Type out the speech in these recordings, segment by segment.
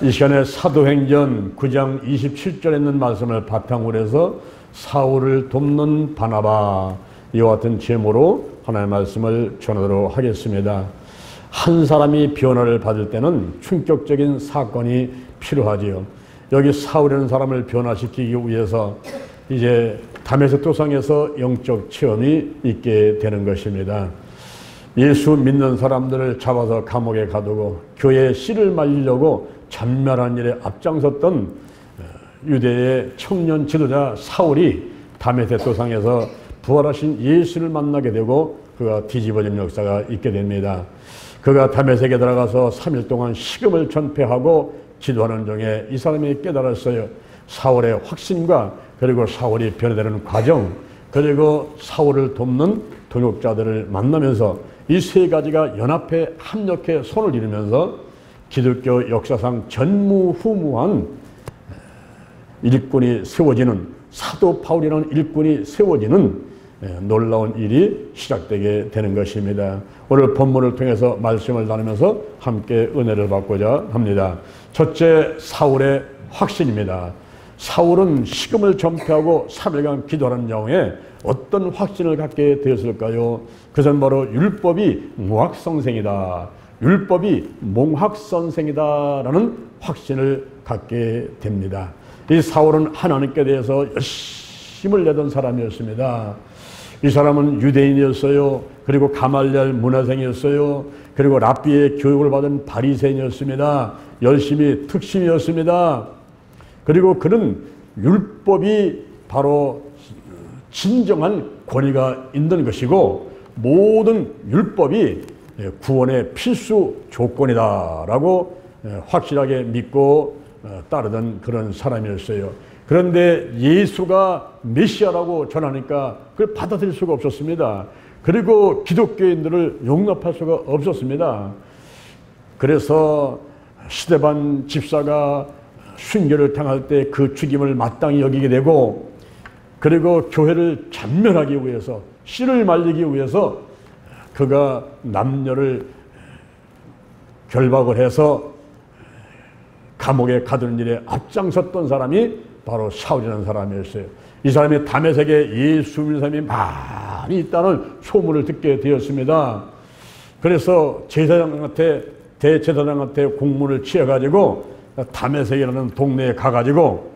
이 시간에 사도행전 9장 27절에 있는 말씀을 바탕으로 해서 사울을 돕는 바나바, 이와 같은 제목으로 하나님의 말씀을 전하도록 하겠습니다. 한 사람이 변화를 받을 때는 충격적인 사건이 필요하지요. 여기 사울이라는 사람을 변화시키기 위해서 이제 다메섹 도상에서 영적 체험이 있게 되는 것입니다. 예수 믿는 사람들을 잡아서 감옥에 가두고 교회에 씨를 말리려고 잔멸한 일에 앞장섰던 유대의 청년 지도자 사울이 다메섹 도상에서 부활하신 예수를 만나게 되고 그가 뒤집어진 역사가 있게 됩니다. 그가 다메섹에 들어가서 3일 동안 식음을 전폐하고 기도하는 중에 이 사람이 깨달았어요. 사울의 확신과 그리고 사울이 변화되는 과정, 그리고 사울을 돕는 동역자들을 만나면서 이 세 가지가 연합해 합력해 손을 이루면서 기독교 역사상 전무후무한 일꾼이 세워지는, 사도 바울이라는 일꾼이 세워지는 놀라운 일이 시작되게 되는 것입니다. 오늘 본문을 통해서 말씀을 나누면서 함께 은혜를 받고자 합니다. 첫째, 사울의 확신입니다. 사울은 식음을 전폐하고 3일간 기도하는 영에 어떤 확신을 갖게 되었을까요? 그것은 바로 율법이 몽학선생이다, 율법이 몽학선생이다라는 확신을 갖게 됩니다. 이 사울은 하나님께 대해서 열심을 내던 사람이었습니다. 이 사람은 유대인이었어요. 그리고 가말리엘 문화생이었어요. 그리고 랍비의 교육을 받은 바리새인이었습니다. 열심히 특심이었습니다. 그리고 그는 율법이 바로 진정한 권위가 있는 것이고 모든 율법이 구원의 필수 조건이다라고 확실하게 믿고 따르던 그런 사람이었어요. 그런데 예수가 메시아라고 전하니까 그걸 받아들일 수가 없었습니다. 그리고 기독교인들을 용납할 수가 없었습니다. 그래서 스데반 집사가 순교를 당할 때 그 죽임을 마땅히 여기게 되고, 그리고 교회를 잔멸하기 위해서, 씨를 말리기 위해서 그가 남녀를 결박을 해서 감옥에 가두는 일에 앞장섰던 사람이 바로 사울이라는 사람이었어요. 이 사람이 다메섹에 예수 믿는 사람이 많이 있다는 소문을 듣게 되었습니다. 그래서 대제사장한테 공문을 취해가지고 다메섹이라는 동네에 가가지고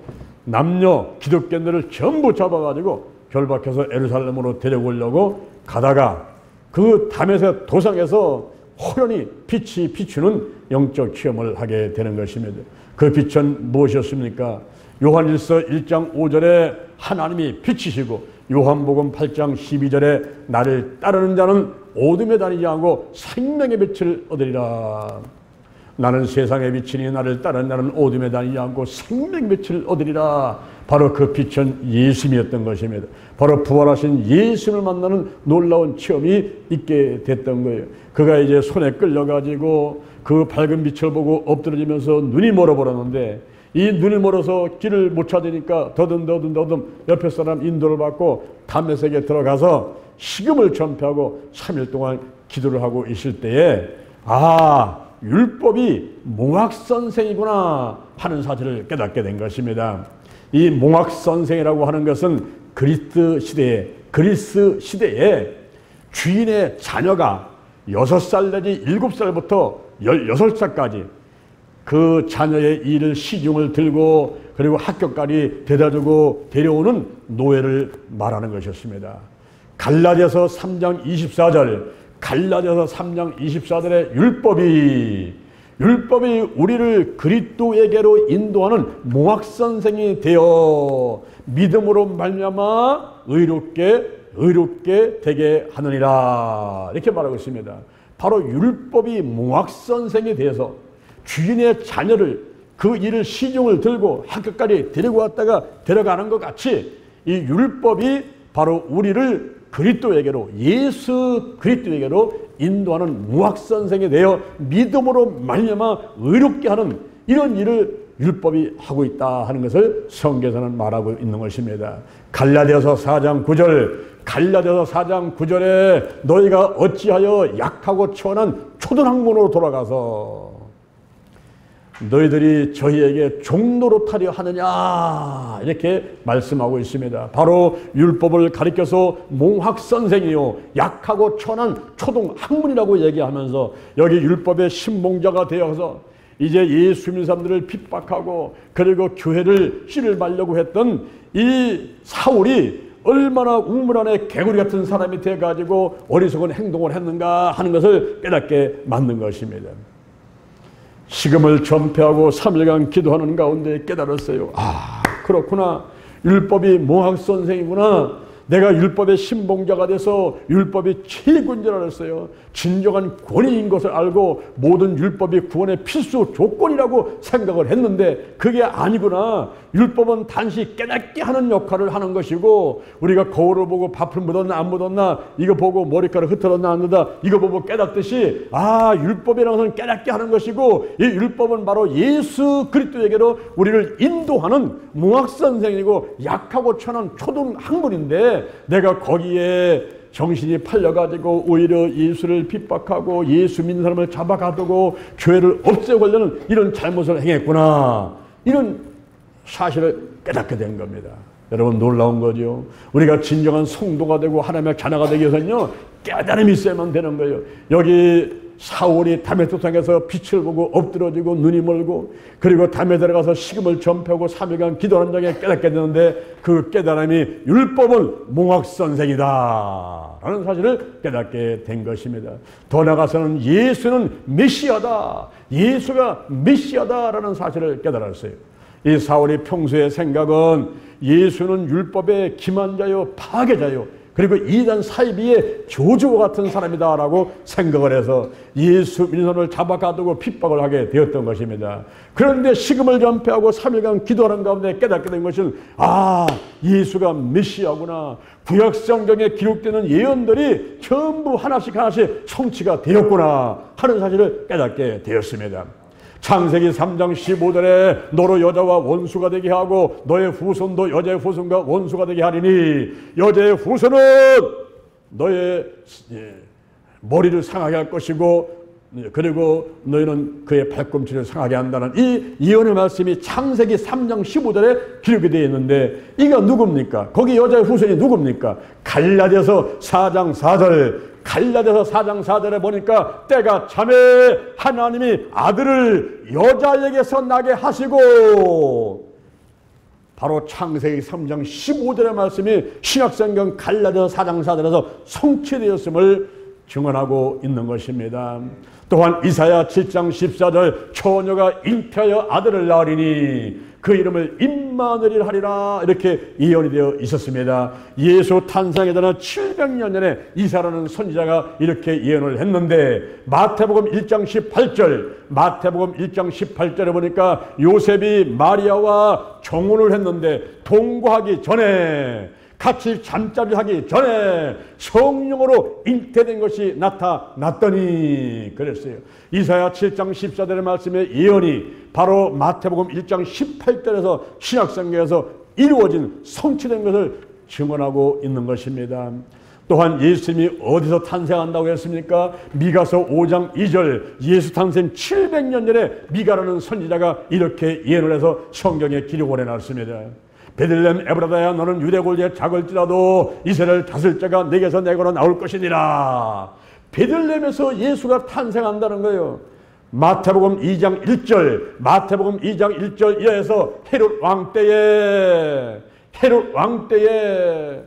남녀 기독교인들을 전부 잡아가지고 결박해서 예루살렘으로 데려오려고 가다가 그 다메섹 도상에서 호련히 빛이 비추는 영적 체험을 하게 되는 것입니다. 그 빛은 무엇이었습니까? 요한일서 1장 5절에 하나님이 빛이시고 요한복음 8장 12절에 나를 따르는 자는 어둠에 다니지 않고 생명의 빛을 얻으리라. 나는 세상의 빛이니 나를 따르는 자는 어둠에 다니지 않고 생명의 빛을 얻으리라. 바로 그 빛은 예수님이었던 것입니다. 바로 부활하신 예수를 만나는 놀라운 체험이 있게 됐던 거예요. 그가 이제 손에 끌려가지고 그 밝은 빛을 보고 엎드러지면서 눈이 멀어버렸는데, 이 눈이 멀어서 길을 못 찾으니까 더듬 옆에 사람 인도를 받고 다메섹에 들어가서 식음을 전폐하고 3일 동안 기도를 하고 있을 때에 율법이 몽학선생이구나 하는 사실을 깨닫게 된 것입니다. 이 몽학선생이라고 하는 것은 그리스 시대에 주인의 자녀가 6살 내지 7살부터 16살까지 그 자녀의 일을 시중을 들고 그리고 학교까지 데려다주고 데려오는 노예를 말하는 것이었습니다. 갈라디아서 3장 24절에 율법이 우리를 그리스도에게로 인도하는 몽학선생이 되어 믿음으로 말미암아 의롭게 되게 하느니라, 이렇게 말하고 있습니다. 바로 율법이 몽학선생이 되어서 주인의 자녀를 그 일을 시중을 들고 학교까지 데리고 왔다가 데려가는 것 같이 이 율법이 바로 우리를 그리스도에게로, 예수 그리스도에게로 인도하는 몽학선생이 되어 믿음으로 말미암아 의롭게 하는 이런 일을 율법이 하고 있다 하는 것을 성경에서는 말하고 있는 것입니다. 갈라디아서 4장 9절에 너희가 어찌하여 약하고 천한 초등학문으로 돌아가서 너희들이 저희에게 종노릇하려 하느냐 이렇게 말씀하고 있습니다. 바로 율법을 가리켜서 몽학선생이요 약하고 천한 초등학문이라고 얘기하면서 여기 율법의 신봉자가 되어서 이제 예수 믿는 사람들을 핍박하고 그리고 교회를 씨를 말려고 했던 이 사울이 얼마나 우물 안에 개구리 같은 사람이 돼가지고 어리석은 행동을 했는가 하는 것을 깨닫게 만든 것입니다. 식음을 전폐하고 3일간 기도하는 가운데 깨달았어요. 아, 그렇구나. 율법이 몽학선생이구나. 내가 율법의 신봉자가 돼서 율법이 최고인 줄 알았어요. 진정한 권위인 것을 알고 모든 율법이 구원의 필수 조건이라고 생각을 했는데 그게 아니구나. 율법은 단지 깨닫게 하는 역할을 하는 것이고 우리가 거울을 보고 밥을 묻었나 안 묻었나 이거 보고 머리카락 흐트렀나 안 흐트렀나 이거 보고 깨닫듯이 율법이라는 것은 깨닫게 하는 것이고 이 율법은 바로 예수 그리스도에게로 우리를 인도하는 몽학선생이고 약하고 천한 초등학문인데 내가 거기에 정신이 팔려가지고 오히려 예수를 핍박하고 예수 믿는 사람을 잡아가두고 교회를 없애려는 이런 잘못을 행했구나. 이런 사실을 깨닫게 된 겁니다. 여러분 놀라운 거죠. 우리가 진정한 성도가 되고 하나님의 자녀가 되기 위해서는요 깨달음이 있어야만 되는 거예요. 여기 사울이 담의 토상에서 빛을 보고 엎드러지고 눈이 멀고 그리고 담에 들어가서 식음을 전폐하고 3일간 기도하는 장에 깨닫게 되는데 그 깨달음이 율법은 몽학선생이다 라는 사실을 깨닫게 된 것입니다. 더 나아가서는 예수는 메시아다, 예수가 메시아다 라는 사실을 깨달았어요. 이 사울이 평소의 생각은 예수는 율법의 기만자요 파괴자요 그리고 이단 사이비의 조주와 같은 사람이다 라고 생각을 해서 예수 믿는 사람을 잡아가두고 핍박을 하게 되었던 것입니다. 그런데 식음을 전폐하고 3일간 기도하는 가운데 깨닫게 된 것은 예수가 메시아구나. 구약성경에 기록되는 예언들이 전부 하나씩 성취가 되었구나 하는 사실을 깨닫게 되었습니다. 창세기 3장 15절에 너로 여자와 원수가 되게 하고 너의 후손도 여자의 후손과 원수가 되게 하리니 여자의 후손은 너의 머리를 상하게 할 것이고 그리고 너희는 그의 발꿈치를 상하게 한다는 이 예언의 말씀이 창세기 3장 15절에 기록이 되어 있는데 이가 누굽니까? 거기 여자의 후손이 누굽니까? 갈라디아서 4장 4절 갈라디아서 4장 4절에 보니까 때가 참에 하나님이 아들을 여자에게서 나게 하시고 바로 창세기 3장 15절의 말씀이 신약성경 갈라디아서 4장 4절에서 성취되었음을 증언하고 있는 것입니다. 또한 이사야 7장 14절 처녀가 잉태하여 아들을 낳으리니 그 이름을 임마누엘 하리라 이렇게 예언이 되어 있었습니다. 예수 탄생에 대한 700년 전에 이사라는 선지자가 이렇게 예언을 했는데 마태복음 1장 18절에 보니까 요셉이 마리아와 정혼을 했는데 동거하기 전에 같이 잠자리 하기 전에 성령으로 잉태된 것이 나타났더니 그랬어요. 이사야 7장 14절의 말씀의 예언이 바로 마태복음 1장 18절에서 신약성경에서 이루어진 성취된 것을 증언하고 있는 것입니다. 또한 예수님이 어디서 탄생한다고 했습니까? 미가서 5장 2절 예수 탄생 700년 전에 미가라는 선지자가 이렇게 예언을 해서 성경에 기록을 해놨습니다. 베들레헴 에브라다야 너는 유대 골리에 작을지라도 이스라엘 다스릴 자가 내게서 내거로 나올 것이니라. 베들레헴에서 예수가 탄생한다는 거예요. 마태복음 2장 1절 이하에서 헤롯 왕 때에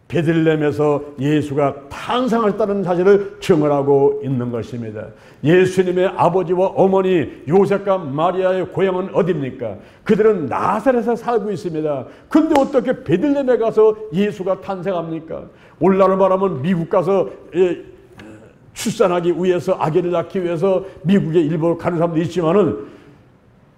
베들레헴에서 예수가 탄생하셨다는 사실을 증언하고 있는 것입니다. 예수님의 아버지와 어머니 요셉과 마리아의 고향은 어디입니까? 그들은 나사렛에 살고 있습니다. 근데 어떻게 베들레헴에 가서 예수가 탄생합니까? 오늘날로 말하면 미국 가서 출산하기 위해서 아기를 낳기 위해서 미국에 일부 가는 사람도 있지만은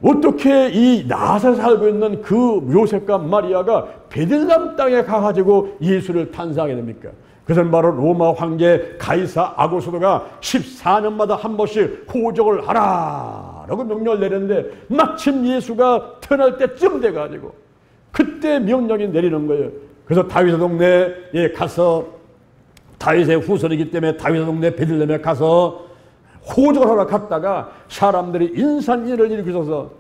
어떻게 이 나사렛에 살고 있는 그 요셉과 마리아가 베들레헴 땅에 가가지고 예수를 탄생하게 됩니까? 그것은 바로 로마 황제 가이사 아고스도가 14년마다 한 번씩 호적을 하라 라고 명령을 내렸는데 마침 예수가 태어날 때쯤 돼가지고 그때 명령이 내리는 거예요. 그래서 다윗의 동네에 가서 다윗의 후손이기 때문에 다윗의 동네 베들레헴에 가서 호적하러 갔다가 사람들이 인산인해를 일으키셔서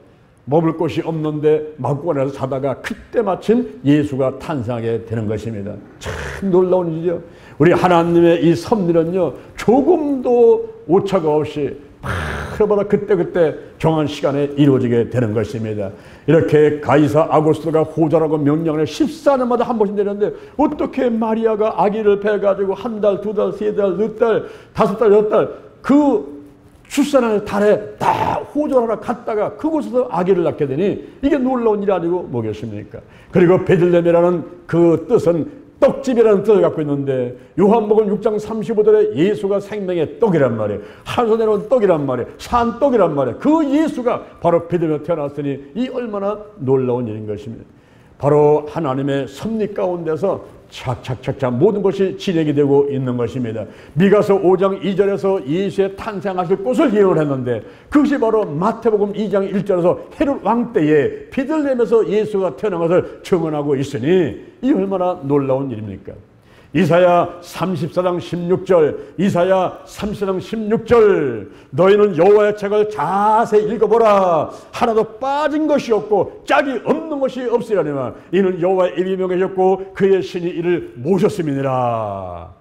먹을 곳이 없는데 마구간에서 자다가 그때 마침 예수가 탄생하게 되는 것입니다. 참 놀라운 일이죠. 우리 하나님의 이 섭리는요, 조금도 오차가 없이 바로바로 그때그때 정한 시간에 이루어지게 되는 것입니다. 이렇게 가이사 아구스토가 호자라고 명령을 14년마다 한 번씩 내렸는데 어떻게 마리아가 아기를 배가지고 한 달, 두 달, 세 달, 네 달, 다섯 달, 여섯 달 그 출산하는 달에 다 호전하러 갔다가 그곳에서 아기를 낳게 되니 이게 놀라운 일이 아니고 뭐겠습니까? 그리고 베들레헴이라는 그 뜻은 떡집이라는 뜻을 갖고 있는데 요한복음 6장 35절에 예수가 생명의 떡이란 말이에요. 하늘에서 내려온 떡이란 말이에요. 산 떡이란 말이에요. 그 예수가 바로 베들레헴에 태어났으니 이 얼마나 놀라운 일인 것입니다. 바로 하나님의 섭리 가운데서 착착착착 모든 것이 진행이 되고 있는 것입니다. 미가서 5장 2절에서 예수의 탄생하실 곳을 예언했는데 그것이 바로 마태복음 2장 1절에서 헤롯 왕 때에 베들레헴에서 예수가 태어난 것을 증언하고 있으니 이 얼마나 놀라운 일입니까? 이사야 34장 16절, 이사야 34장 16절, 너희는 여호와의 책을 자세히 읽어보라. 하나도 빠진 것이 없고 짝이 없는 것이 없으려니와 이는 여호와의 입이 명하셨고 그의 신이 이를 모셨음이니라.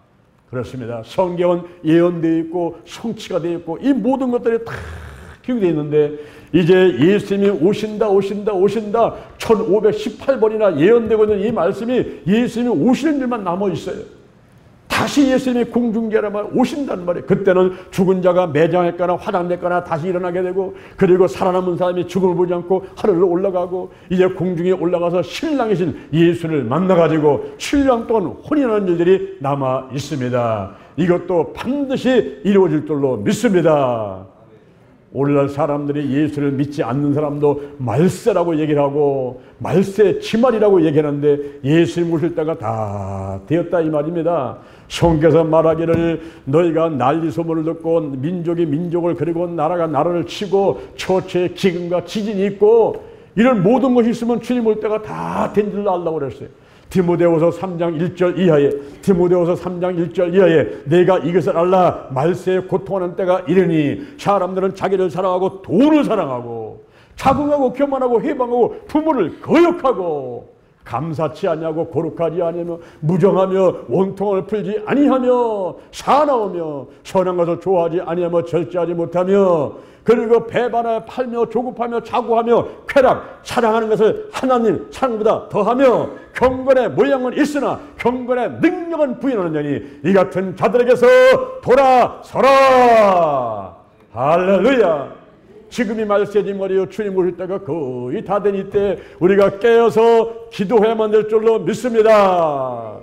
그렇습니다. 성경은 예언되어 있고 성취가 되어 있고 이 모든 것들이 다 기록되어 있는데 이제 예수님이 오신다 1518번이나 예언되고 있는 이 말씀이 예수님이 오시는 일만 남아 있어요. 다시 예수님이 공중계라만 오신다는 말이에요. 그때는 죽은 자가 매장했거나 화장됐거나 다시 일어나게 되고 그리고 살아남은 사람이 죽음을 보지 않고 하늘로 올라가고 이제 공중에 올라가서 신랑이신 예수를 만나가지고 7년 동안 혼인하는 일들이 남아 있습니다. 이것도 반드시 이루어질 줄로 믿습니다. 오늘날 사람들이 예수를 믿지 않는 사람도 말세라고 얘기를 하고 말세 치말이라고 얘기하는데 예수님 오실 때가 다 되었다 이 말입니다. 성경에서 말하기를 너희가 난리 소문을 듣고 민족이 민족을 그리고 나라가 나라를 치고 처처에 기근과 지진이 있고 이런 모든 것이 있으면 주님 올 때가 다 된 줄로 알라고 그랬어요. 디모데후서 3장 1절 이하에 디모데후서 3장 1절 이하에 내가 이것을 알라 말세에 고통하는 때가 이르니 사람들은 자기를 사랑하고 돈을 사랑하고 자궁하고 교만하고 해방하고 부모를 거역하고 감사치 아니하고 거룩하지 아니하며 무정하며 원통을 풀지 아니하며 사나우며 선한 것을 좋아하지 아니하며 절제하지 못하며 그리고 배반하여 팔며 조급하며 자고하며 쾌락 사랑하는 것을 하나님 사랑보다 더하며 경건의 모양은 있으나 경건의 능력은 부인하는 자니 이 같은 자들에게서 돌아서라. 할렐루야. 지금이 말세지 말이요 주님 오실 때가 거의 다 된 이때 우리가 깨어서 기도해야만 될 줄로 믿습니다.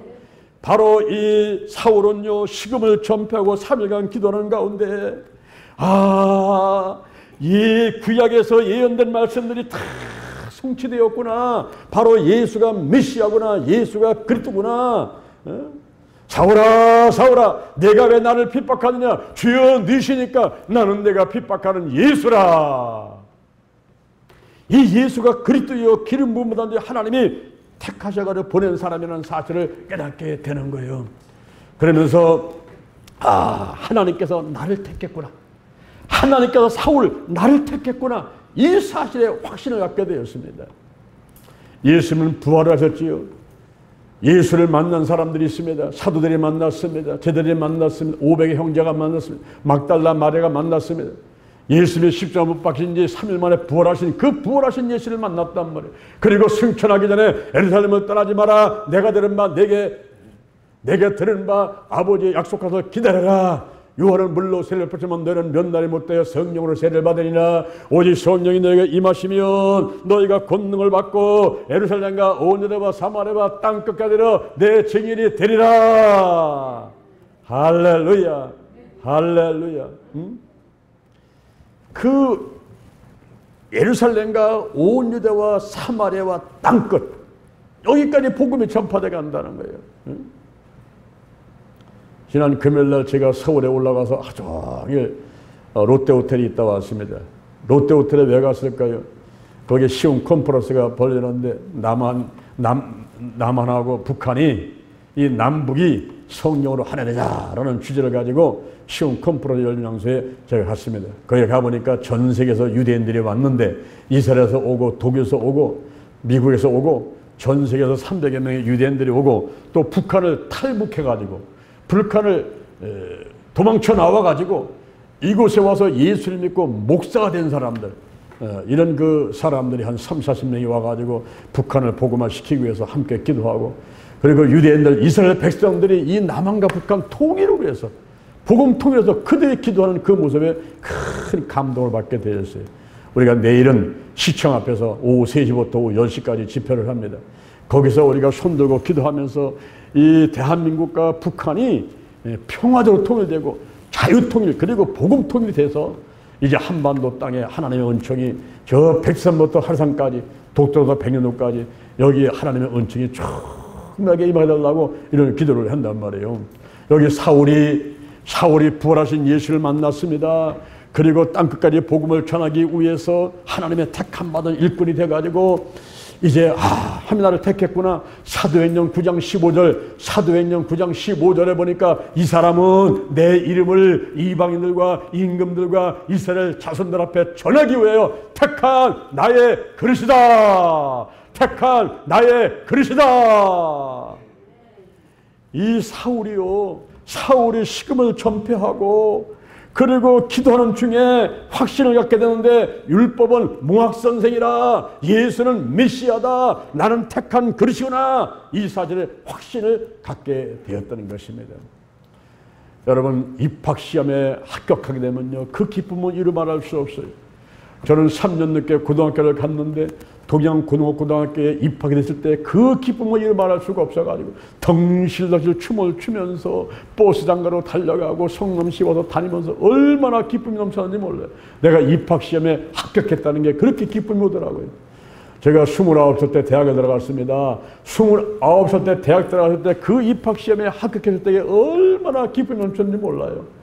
바로 이 사울은요 식음을 전폐하고 3일간 기도하는 가운데 이 구약에서 예언된 말씀들이 다 성취되었구나. 바로 예수가 메시아구나. 예수가 그리스도구나. 사울아 사울아 내가 왜 나를 핍박하느냐. 주여 너시니까 나는 내가 핍박하는 예수라. 이 예수가 그리스도여 기름 부음을 받은 하나님이 택하셔가지고 보낸 사람이라는 사실을 깨닫게 되는 거예요. 그러면서 하나님께서 나를 택했구나. 하나님께서 사울 나를 택했구나. 이 사실에 확신을 갖게 되었습니다. 예수님은 부활을 하셨지요. 예수를 만난 사람들이 있습니다. 사도들이 만났습니다. 제자들이 만났습니다. 500의 형제가 만났습니다. 막달라 마리아가 만났습니다. 예수님이 십자가 못 박힌 지 3일 만에 부활하신 그 부활하신 예수를 만났단 말이에요. 그리고 승천하기 전에 예루살렘을 떠나지 마라. 내가 들은 바 내게 들은 바 아버지의 약속하서 기다려라. 요한은 물로 세례를 받지만 너희는 몇 날이 못되어 성령으로 세례를 받으리라. 오직 성령이 너희에게 임하시면 너희가 권능을 받고 예루살렘과 온 유대와 사마리아와 땅끝까지 이르러 내 증인이 되리라. 할렐루야. 할렐루야. 그 예루살렘과 온 유대와 사마리아와 땅끝 여기까지 복음이 전파돼 간다는 거예요. 지난 금요일날 제가 서울에 올라가서 하루 종일 롯데호텔에 있다 왔습니다. 롯데호텔에 왜 갔을까요? 거기에 시흥 컨퍼런스가 벌어졌는데 남한하고 북한이 이 남북이 성령으로 하나 되자라는 주제를 가지고 시온 컨퍼런스 열린 장소에 제가 갔습니다. 거기 가보니까 전 세계에서 유대인들이 왔는데 이스라엘에서 오고 독일에서 오고 미국에서 오고 전 세계에서 300여 명의 유대인들이 오고 또 북한을 탈북해가지고 북한을 도망쳐 나와가지고 이곳에 와서 예수를 믿고 목사가 된 사람들, 이런 그 사람들이 한 30-40명이 와가지고 북한을 복음화 시키기 위해서 함께 기도하고, 그리고 유대인들, 이스라엘 백성들이 이 남한과 북한 통일을 위해서 복음 통일해서 그들이 기도하는 그 모습에 큰 감동을 받게 되었어요. 우리가 내일은 시청 앞에서 오후 3시부터 오후 10시까지 집회를 합니다. 거기서 우리가 손들고 기도하면서 이 대한민국과 북한이 평화적으로 통일되고 자유통일 그리고 복음통일이 돼서 이제 한반도 땅에 하나님의 은총이 저 백선부터 하산까지 독도부터 백년도까지 여기 하나님의 은총이 충분하게 임하달라고 이런 기도를 한단 말이에요. 여기 사울이 부활하신 예수를 만났습니다. 그리고 땅끝까지 복음을 전하기 위해서 하나님의 택함 받은 일꾼이 돼가지고 이제 하나님을 택했구나. 사도행전 9장 15절에 보니까 이 사람은 내 이름을 이방인들과 임금들과 이스라엘 자손들 앞에 전하기 위하여 택한 나의 그릇이다. 택한 나의 그릇이다. 이 사울이 식음을 전폐하고 그리고 기도하는 중에 확신을 갖게 되는데 율법은 몽학선생이라 예수는 메시아다. 나는 택한 그릇이구나. 이 사실에 확신을 갖게 되었다는 것입니다. 여러분, 입학시험에 합격하게 되면요, 그 기쁨은 이루 말할 수 없어요. 저는 3년 늦게 고등학교를 갔는데 동양고등학교에 입학이 됐을 때 그 기쁨을 이루 말할 수가 없어가지고 덩실덩실 춤을 추면서 버스장가로 달려가고 성남시 와서 다니면서 얼마나 기쁨이 넘쳤는지 몰라요. 내가 입학시험에 합격했다는 게 그렇게 기쁨이 오더라고요. 제가 29살 때 대학에 들어갔습니다. 29살 때 대학 들어갔을 때 그 입학시험에 합격했을 때 얼마나 기쁨이 넘쳤는지 몰라요.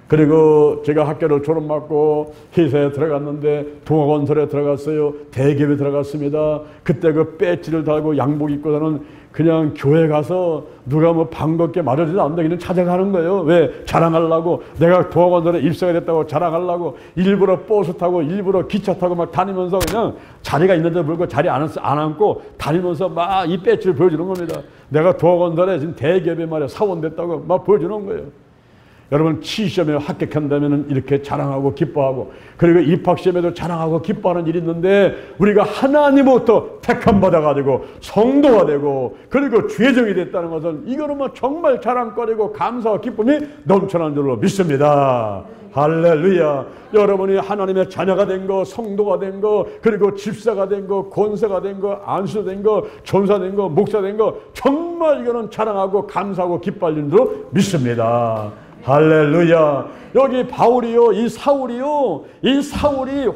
그리고 제가 학교를 졸업받고 회사에 들어갔는데 동아건설에 들어갔어요. 대기업에 들어갔습니다. 그때 그 배지를 달고 양복 입고서는 그냥 교회 가서 누가 뭐 반갑게 맞아주지도 않는다 그냥 찾아가는 거예요. 왜? 자랑하려고. 내가 동아건설에 입사가 됐다고 자랑하려고 일부러 버스 타고 일부러 기차 타고 막 다니면서 그냥 자리가 있는데 불구하고 자리 안 앉고 다니면서 막 이 배지를 보여주는 겁니다. 내가 동아건설에 지금 대기업에 말이야 사원 됐다고 막 보여주는 거예요. 여러분, 취시험에 합격한다면 이렇게 자랑하고 기뻐하고, 그리고 입학시험에도 자랑하고 기뻐하는 일이 있는데 우리가 하나님으로부터 택함 받아가지고 성도가 되고 그리고 죄정이 됐다는 것은 이거는 뭐 정말 자랑거리고 감사와 기쁨이 넘쳐나는 줄로 믿습니다. 할렐루야. 여러분이 하나님의 자녀가 된 거, 성도가 된 거, 그리고 집사가 된 거, 권사가 된 거, 안수 된 거, 전사 된 거, 목사 된 거, 정말 이거는 자랑하고 감사하고 기뻐할 줄로 믿습니다. 할렐루야. 여기 바울이요, 이 사울이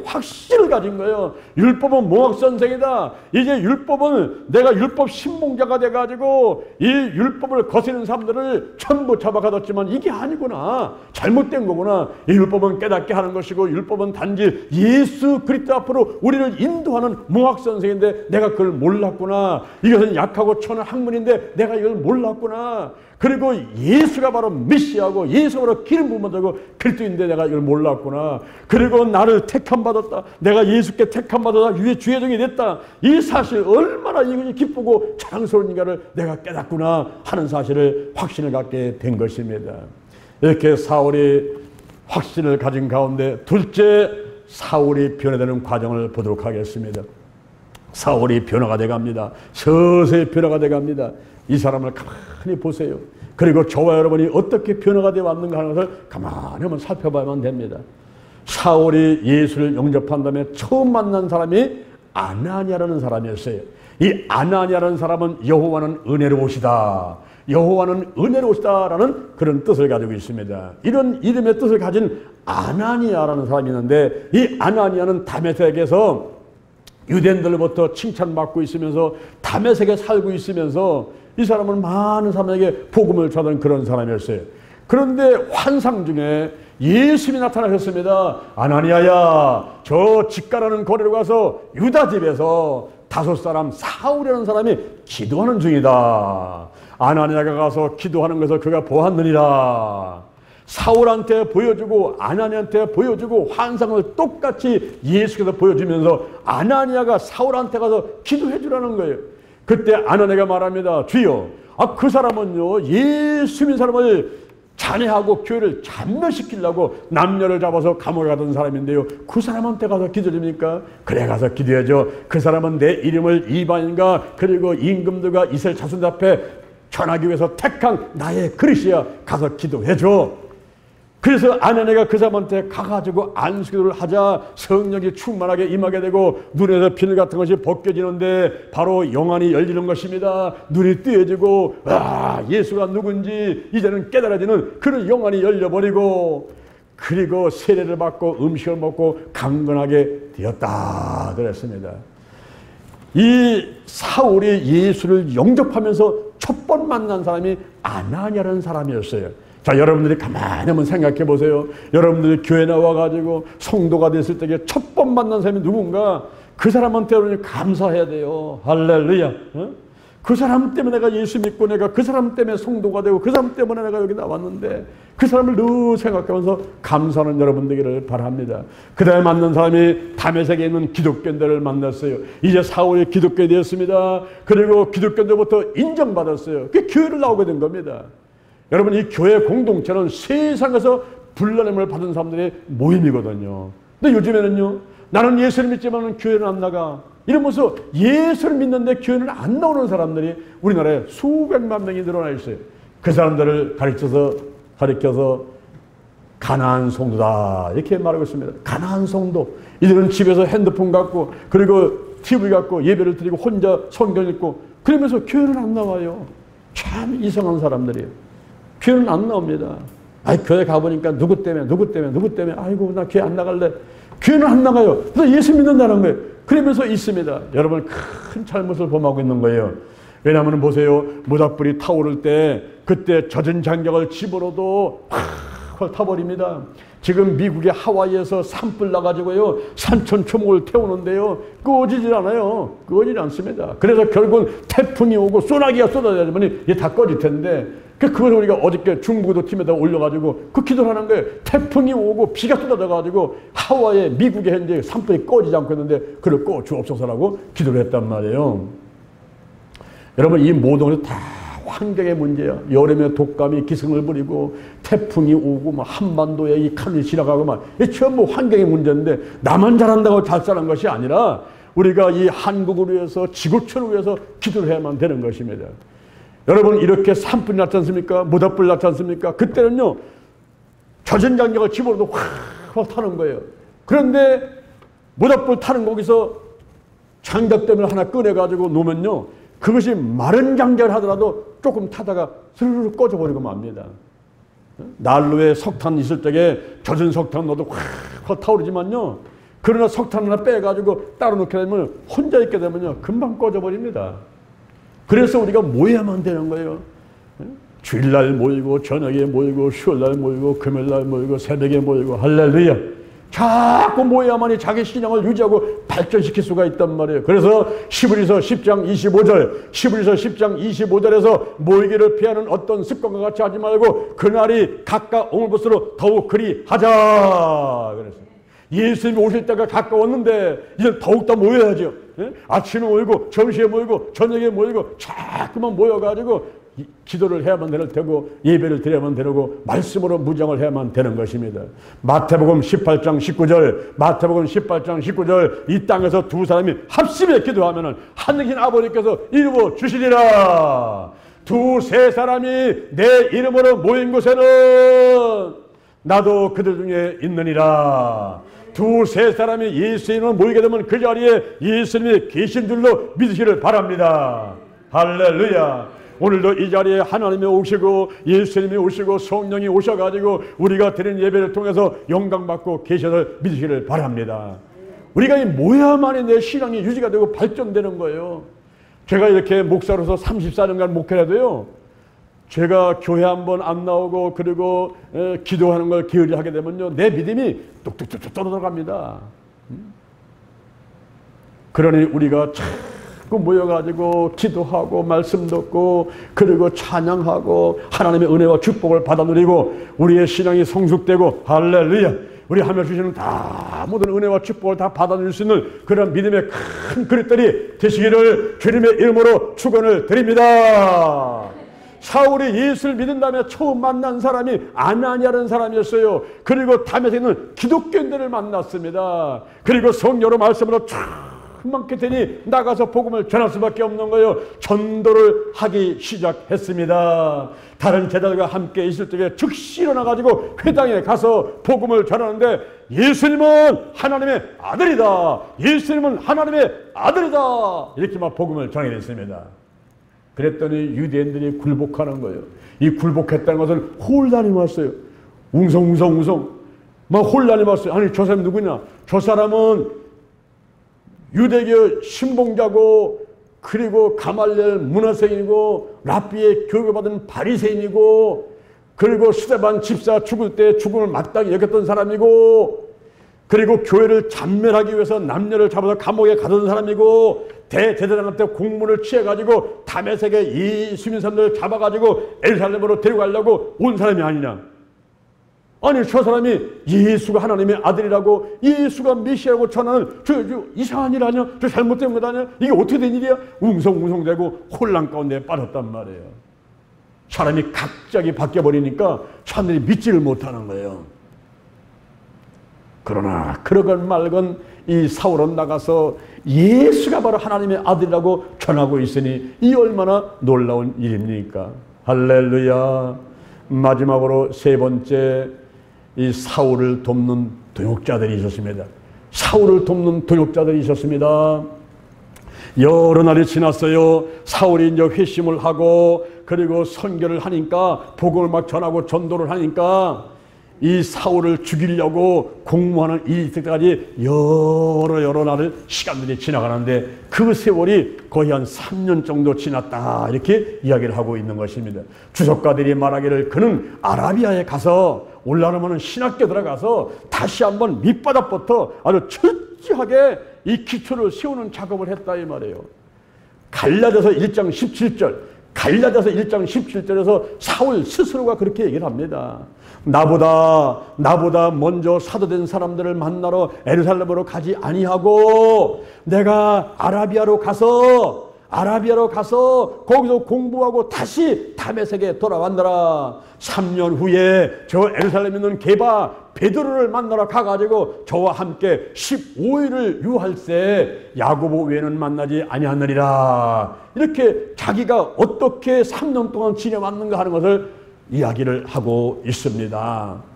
확신을 가진 거예요. 율법은 몽학선생이다. 이제 율법은 내가 율법 신봉자가 돼가지고 이 율법을 거스르는 사람들을 전부 잡아가뒀지만 이게 아니구나. 잘못된 거구나. 이 율법은 깨닫게 하는 것이고 율법은 단지 예수 그리스도 앞으로 우리를 인도하는 몽학선생인데 내가 그걸 몰랐구나. 이것은 약하고 천한 학문인데 내가 이걸 몰랐구나. 그리고 예수가 바로 메시아고 예수가 바로 기름 부음을 들고 그리스도인데 내가 이걸 몰랐구나. 그리고 나를 택함 받았다. 내가 예수께 택함 받았다. 주의 종이 됐다. 이 사실 얼마나 이것이 기쁘고 자랑스러운가를 내가 깨닫구나 하는 사실을 확신을 갖게 된 것입니다. 이렇게 사울이 확신을 가진 가운데 둘째, 사울이 변화되는 과정을 보도록 하겠습니다. 사울이 변화가 돼갑니다. 서서히 변화가 돼갑니다. 이 사람을 가만히 보세요. 그리고 저와 여러분이 어떻게 변화가 되어 왔는가 하는 것을 가만히 한번 살펴봐야만 됩니다. 사울이 예수를 영접한 다음에 처음 만난 사람이 아나니아라는 사람이었어요. 이 아나니아라는 사람은 여호와는 은혜로우시다. 여호와는 은혜로우시다라는 그런 뜻을 가지고 있습니다. 이런 이름의 뜻을 가진 아나니아라는 사람이 있는데 이 아나니아는 다메섹에서 유대인들로부터 칭찬받고 있으면서 다메섹에 살고 있으면서 이 사람은 많은 사람에게 복음을 전하는 그런 사람이었어요. 그런데 환상 중에 예수님이 나타나셨습니다. 아나니아야, 저 집가라는 거리로 가서 유다 집에서 5 사람 사울이라는 사람이 기도하는 중이다. 아나니아가 가서 기도하는 것을 그가 보았느니라. 사울한테 보여주고 아나니아한테 보여주고 환상을 똑같이 예수께서 보여주면서 아나니아가 사울한테 가서 기도해 주라는 거예요. 그때 아나니아가 말합니다. 주여, 그 사람은요, 예수 믿는 사람을 잔해하고 교회를 잔멸시키려고 남녀를 잡아서 감옥에 가던 사람인데요, 그 사람한테 가서 기도합니까? 그래, 가서 기도해줘. 그 사람은 내 이름을 이방인과 그리고 임금들과 이스라엘 자손들 앞에 전하기 위해서 택한 나의 그릇이야. 가서 기도해줘. 그래서 아나니아가 그 사람한테 가가지고 안수기도를 하자 성령이 충만하게 임하게 되고 눈에서 비늘 같은 것이 벗겨지는데 바로 영안이 열리는 것입니다. 눈이 뜨여지고 예수가 누군지 이제는 깨달아지는 그런 영안이 열려버리고, 그리고 세례를 받고 음식을 먹고 강건하게 되었다 그랬습니다. 이 사울이 예수를 영접하면서 첫 번 만난 사람이 아나니아라는 사람이었어요. 자, 여러분들이 가만히 한번 생각해 보세요. 여러분들이 교회 나와가지고 성도가 됐을 때 첫 번 만난 사람이 누군가, 그 사람한테 여러분이 감사해야 돼요. 할렐루야. 그 사람 때문에 내가 예수 믿고, 내가 그 사람 때문에 성도가 되고, 그 사람 때문에 내가 여기 나왔는데, 그 사람을 늘 생각하면서 감사하는 여러분 되기를 바랍니다. 그 다음에 만난 사람이 다메섹에 있는 기독교인들을 만났어요. 이제 사울이 기독교 되었습니다. 그리고 기독교인들부터 인정받았어요. 그 교회를 나오게 된 겁니다. 여러분, 이 교회 공동체는 세상에서 불러냄을 받은 사람들의 모임이거든요. 근데 요즘에는요, 나는 예수를 믿지만 교회는 안 나가, 이러면서 예수를 믿는데 교회는 안 나오는 사람들이 우리나라에 수백만 명이 늘어나 있어요. 그 사람들을 가리켜서 가난한 성도다 이렇게 말하고 있습니다. 가난한 성도. 이들은 집에서 핸드폰 갖고 그리고 TV 갖고 예배를 드리고 혼자 성경 읽고 그러면서 교회는 안 나와요. 참 이상한 사람들이에요. 교회는 안 나옵니다. 교회 가보니까 누구 때문에 아이고 나 교회 안 나갈래. 교회는 안 나가요. 그래서 예수 믿는다는 거예요. 그러면서 있습니다. 여러분, 큰 잘못을 범하고 있는 거예요. 왜냐하면 보세요. 모닥불이 타오를 때 그때 젖은 장작을 집어로도 확 타버립니다. 지금 미국의 하와이에서 산불 나가지고요, 산천 초목을 태우는데요, 꺼지질 않아요. 꺼지지 않습니다. 그래서 결국은 태풍이 오고 소나기가 쏟아지면 이게 다 꺼질 텐데, 그걸 우리가 어저께 중부도 팀에다 올려가지고 그 기도를 하는 거예요. 태풍이 오고 비가 쏟아져가지고 하와이에 미국에 현재 산불이 꺼지지 않고 있는데 그걸 꺼 주옵소서라고 기도를 했단 말이에요. 여러분, 이 모든 것이 다 환경의 문제야. 여름에 독감이 기승을 부리고 태풍이 오고 막 한반도에 이 칼이 지나가고 막 이게 전부 환경의 문제인데, 나만 잘한다고 잘 사는 것이 아니라 우리가 이 한국을 위해서 지구촌을 위해서 기도를 해야만 되는 것입니다. 여러분, 이렇게 산불이 났지 않습니까? 모닥불이 났지 않습니까? 그때는요, 젖은 장작을 집어넣어도 확 타는 거예요. 그런데 모닥불 타는 거기서 장작대를 하나 꺼내가지고 놓으면요, 그것이 마른 장작을 하더라도 조금 타다가 스르르 꺼져버리고 맙니다. 난로에 석탄 있을 적에 젖은 석탄 넣어도 확 타오르지만요, 그러나 석탄 하나 빼가지고 따로 놓게 되면 혼자 있게 되면요, 금방 꺼져버립니다. 그래서 우리가 모여야만 되는 거예요. 주일날 모이고 저녁에 모이고 수요일날 모이고 금요일날 모이고 새벽에 모이고 할렐루야. 자꾸 모여야만이 자기 신앙을 유지하고 발전시킬 수가 있단 말이에요. 그래서 히브리서 10장 25절에서 모이기를 피하는 어떤 습관과 같이 하지 말고 그날이 가까운 것으로 더욱 그리 하자. 그래서 예수님이 오실 때가 가까웠는데 이제 더욱더 모여야죠. 아침에 모이고 점심에 모이고 저녁에 모이고 자꾸만 모여가지고 기도를 해야만 되는 테고 예배를 드려야만 되고 말씀으로 무장을 해야만 되는 것입니다. 마태복음 18장 19절 이 땅에서 두 사람이 합심해 기도하면은 하늘신 아버지께서 이루어 주시리라. 두세 사람이 내 이름으로 모인 곳에는 나도 그들 중에 있느니라. 두세 사람이 예수의 이름으로 모이게 되면 그 자리에 예수님이 계신 줄로 믿으시기를 바랍니다. 할렐루야. 오늘도 이 자리에 하나님이 오시고 예수님이 오시고 성령이 오셔가지고 우리가 드리는 예배를 통해서 영광받고 계셔서 믿으시기를 바랍니다. 우리가 모여야만이 내 신앙이 유지가 되고 발전되는 거예요. 제가 이렇게 목사로서 34년간 목회를 해도요, 제가 교회 한번 안 나오고 그리고 기도하는 걸 게으리하게 되면요, 내 믿음이 뚝뚝뚝뚝 떨어져갑니다. 그러니 우리가 참 그 모여가지고 기도하고 말씀 듣고 그리고 찬양하고 하나님의 은혜와 축복을 받아 누리고 우리의 신앙이 성숙되고 할렐루야, 우리 하나님 주시는 다 모든 은혜와 축복을 다 받아 누릴 수 있는 그런 믿음의 큰 그릇들이 되시기를 주님의 이름으로 축원을 드립니다. 사울이 예수를 믿은 다음에 처음 만난 사람이 아나니아라는 사람이었어요. 그리고 다메섹에는 기독교인들을 만났습니다. 그리고 성령으로 말씀으로 충만케 되니 나가서 복음을 전할 수밖에 없는 거예요. 전도를 하기 시작했습니다. 다른 제자들과 함께 있을 적에 즉시 일어나가지고 회당에 가서 복음을 전하는데 예수님은 하나님의 아들이다, 예수님은 하나님의 아들이다, 이렇게 막 복음을 전하게 됐습니다. 그랬더니 유대인들이 굴복하는 거예요. 이 굴복했다는 것은 혼란이 왔어요. 웅성웅성 막 혼란이 왔어요. 아니 저 사람이 누구냐? 저 사람은 유대교 신봉자고 그리고 가말리엘 문화생이고 랍비의 교육받은 바리새인이고 그리고 스데반 집사 죽을 때 죽음을 마땅히 여겼던 사람이고 그리고 교회를 잔멸하기 위해서 남녀를 잡아서 감옥에 가둔 사람이고 대제사장한테 공문을 취해가지고 다메섹에 이 수민사람들을 잡아가지고 예루살렘으로 데려가려고 온 사람이 아니냐. 아니 저 사람이 예수가 하나님의 아들이라고 예수가 메시아라고 전하는 저 이상한 일 아니야? 저 잘못된 것 아니야? 이게 어떻게 된 일이야? 웅성웅성대고 혼란 가운데 빠졌단 말이에요. 사람이 갑자기 바뀌어버리니까 사람들이 믿지를 못하는 거예요. 그러나 그러건 말건 이 사울은 나가서 예수가 바로 하나님의 아들이라고 전하고 있으니 이 얼마나 놀라운 일입니까? 할렐루야. 마지막으로 세 번째, 이 사울을 돕는 동역자들이 있었습니다. 사울을 돕는 동역자들이 있었습니다. 여러 날이 지났어요. 사울이 이제 회심을 하고 그리고 선교를 하니까 복음을 막 전하고 전도를 하니까 이 사울을 죽이려고 공모하는 이때까지 여러 날을 시간들이 지나가는데 그 세월이 거의 한 3년 정도 지났다, 이렇게 이야기를 하고 있는 것입니다. 주석가들이 말하기를 그는 아라비아에 가서 올라오면 신학교 들어가서 다시 한번 밑바닥부터 아주 철저하게 이 기초를 세우는 작업을 했다 이 말이에요. 갈라디아서 1장 17절, 갈라디아서 1장 17절에서 사울 스스로가 그렇게 얘기를 합니다. 나보다 먼저 사도된 사람들을 만나러 예루살렘으로 가지 아니하고 내가 아라비아로 가서 거기서 공부하고 다시 다메섹에 돌아왔느라 3년 후에 저 예루살렘에 있는 게바 베드로를 만나러 가가지고 저와 함께 15일을 유할세 야고보 외에는 만나지 아니하느니라. 이렇게 자기가 어떻게 3년 동안 지내왔는가 하는 것을 이야기를 하고 있습니다.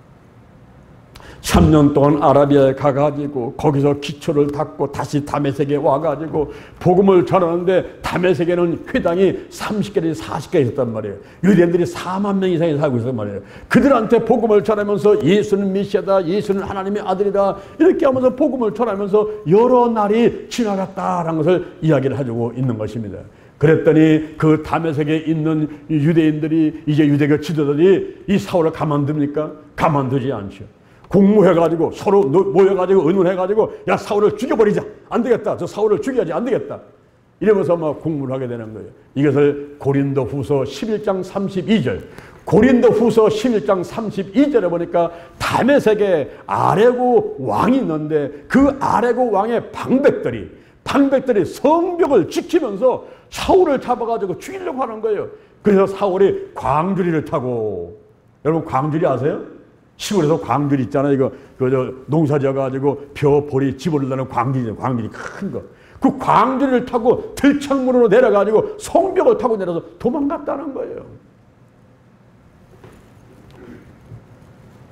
3년 동안 아라비아에 가가지고 거기서 기초를 닦고 다시 다메섹에 와가지고 복음을 전하는데 다메섹에는 회당이 30개에서 40개 있었단 말이에요. 유대인들이 4만 명 이상이 살고 있었단 말이에요. 그들한테 복음을 전하면서 예수는 메시아다, 예수는 하나님의 아들이다, 이렇게 하면서 복음을 전하면서 여러 날이 지나갔다라는 것을 이야기를 해주고 있는 것입니다. 그랬더니 그 다메섹에 있는 유대인들이, 이제 유대교 지도자들이 이 사울을 가만둡니까? 가만두지 않죠. 공모해가지고 서로 모여가지고 의논해가지고 야 사울을 죽여버리자, 안 되겠다, 저 사울을 죽여야지, 안 되겠다, 이러면서 막 공모를 하게 되는 거예요. 이것을 고린도후서 11장 32절, 고린도후서 11장 32절에 보니까 다메섹에 아레고 왕이 있는데 그 아레고 왕의 방백들이 성벽을 지키면서 사울을 잡아가지고 죽이려고 하는 거예요. 그래서 사울이 광주리를 타고, 여러분 광주리 아세요? 시골에서 광주리 있잖아요. 이거 농사 지어가지고 보리 집을 내는 광주리 큰 거. 그 광주리를 타고 들창문으로 내려가지고 성벽을 타고 내려서 도망갔다는 거예요.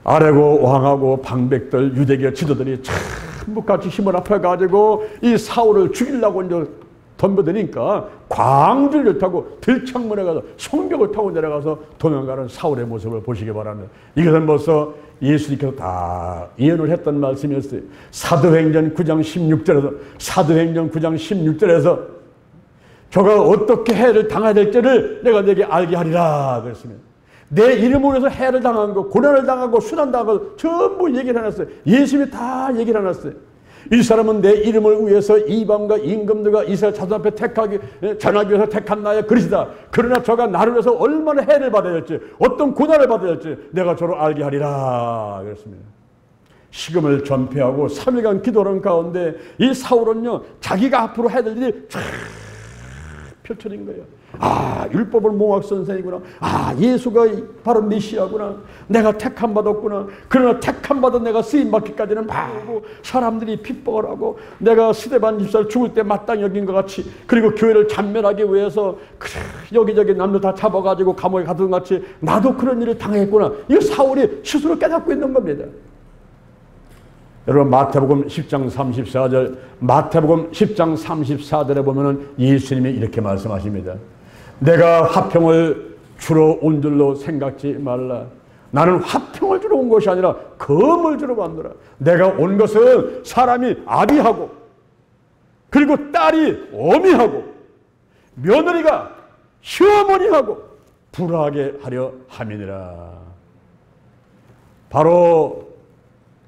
아레고 왕하고 방백들, 유대교 지도들이 전부 같이 힘을 합해가지고 이 사울을 죽이려고 이제 덤벼드니까 광주리를 타고 들창문에 가서 성벽을 타고 내려가서 도망가는 사울의 모습을 보시기 바랍니다. 이것은 벌써 예수님께서 다 예언을 했던 말씀이었어요. 사도행전 9장 16절에서 저가 어떻게 해를 당해야 될지를 내가 너에게 알게 하리라 그랬습니다. 내 이름으로 해서 해를 당한 거, 고난을 당하고 수난당하고 전부 얘기를 해놨어요. 예수님이 다 얘기를 해놨어요. 이 사람은 내 이름을 위해서 이방과 임금들과 이스라엘 자손 앞에 전하기 위해서 택한 나의 그릇이다. 그러나 저가 나를 위해서 얼마나 해를 받아야 할지, 어떤 고난을 받아야 할지 내가 저를 알게 하리라 그랬습니다. 식음을 전폐하고 3일간 기도하는 가운데 이 사울은요, 자기가 앞으로 해야 될 일이 쫙 펼쳐진 거예요. 아, 율법을 몽학 선생이구나. 아, 예수가 바로 메시아구나. 내가 택함 받았구나. 그러나 택함 받은 내가 쓰임 받기까지는 바고 사람들이 핍박을 하고 내가 스데반 집사를 죽을 때 마땅히 여긴 것 같이, 그리고 교회를 잔멸하기 위해서 그래, 여기저기 남들 다 잡아가지고 감옥에 가둔 것 같이 나도 그런 일을 당했구나. 이 사울이 스스로 깨닫고 있는 겁니다. 여러분, 마태복음 10장 34절, 마태복음 10장 34절에 보면은 예수님이 이렇게 말씀하십니다. 내가 화평을 주러 온 줄로 생각지 말라. 나는 화평을 주러 온 것이 아니라 검을 주러 왔노라. 내가 온 것은 사람이 아비하고, 그리고 딸이 어미하고, 며느리가 시어머니하고 불화하게 하려 함이니라. 바로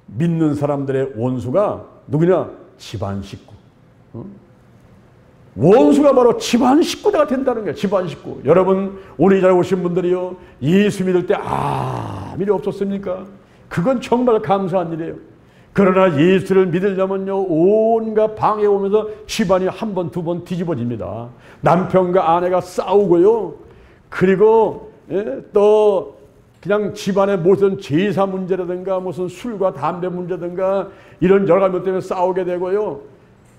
믿는 사람들의 원수가 누구냐? 집안 식구. 원수가 바로 집안 식구가 된다는 거예요. 집안 식구. 여러분, 오늘 이 자리에 오신 분들이요, 예수 믿을 때 아무 일이 없었습니까? 그건 정말 감사한 일이에요. 그러나 예수를 믿으려면요, 온갖 방해 오면서 집안이 한 번, 두 번 뒤집어집니다. 남편과 아내가 싸우고요, 그리고 또 그냥 집안에 무슨 제사 문제라든가 무슨 술과 담배 문제든가 이런 여러 가지 것 때문에 싸우게 되고요,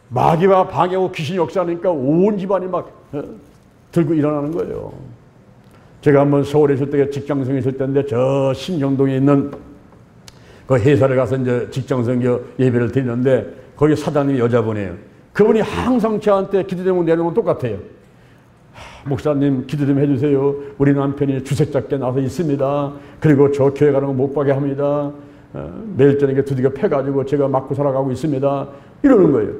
마귀와 방해하고 귀신이 역사하니까 온 집안이 막 들고 일어나는 거예요. 제가 한번 서울에 있을 때 직장생에 있을 때인데, 저 신정동에 있는 그 회사를 가서 이제 직장선교 예배를 드리는데, 거기 사장님이 여자분이에요. 그분이 항상 저한테 기도 제목 내놓으면 똑같아요. 목사님, 기도 좀 해주세요. 우리 남편이 주색잡게 나서 있습니다. 그리고 저 교회 가는 거 못 가게 합니다. 매일 저녁에 두들겨 패가지고 제가 맞고 살아가고 있습니다. 이러는 거예요.